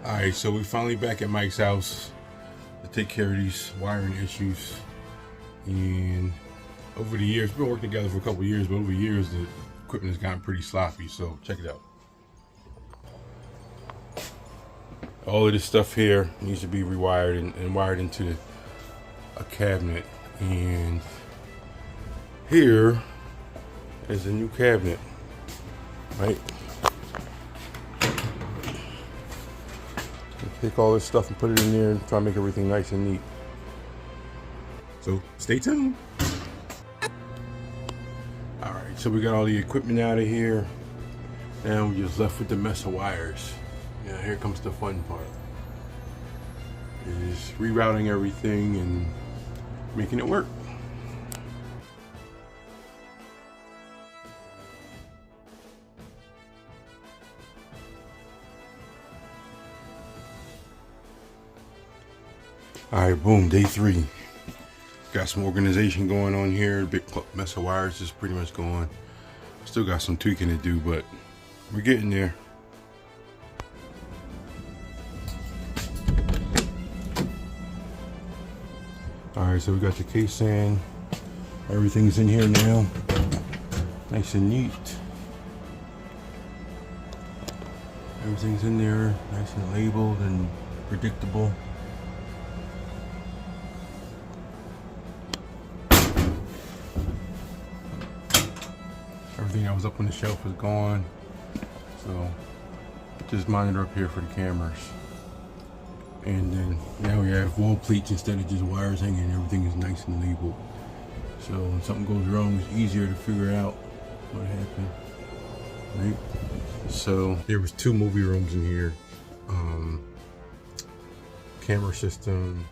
Alright, so we're finally back at Mike's house to take care of these wiring issues. And over the years, we've been working together for a couple of years, but over the years, the equipment has gotten pretty sloppy. So check it out. All of this stuff here needs to be rewired and wired into a cabinet. And here is a new cabinet, right? Take all this stuff and put it in there and try to make everything nice and neat. So stay tuned. All right, so we got all the equipment out of here. Now we're just left with the mess of wires. Now here comes the fun part. Is rerouting everything and making it work. All right, boom, day 3. Got some organization going on here. Big mess of wires is pretty much gone. Still got some tweaking to do, but we're getting there. All right, so we got the case in. Everything's in here now. Nice and neat. Everything's in there, nice and labeled and predictable. Everything that was up on the shelf is gone. So just monitor up here for the cameras. And then now we have wall pleats instead of just wires hanging. Everything is nice and labeled. So when something goes wrong, it's easier to figure out what happened. Right? So there was 2 movie rooms in here. Camera system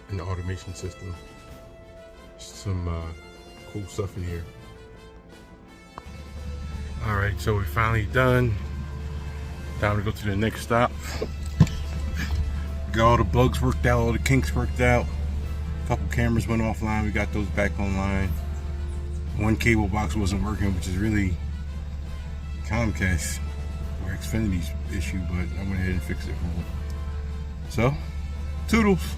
and the automation system. Some cool stuff in here. All right, so we're finally done. Time to go to the next stop. Got all the bugs worked out, all the kinks worked out. A couple cameras went offline, we got those back online. One cable box wasn't working, which is really Comcast or Xfinity's issue, but I went ahead and fixed it for them. So, toodles.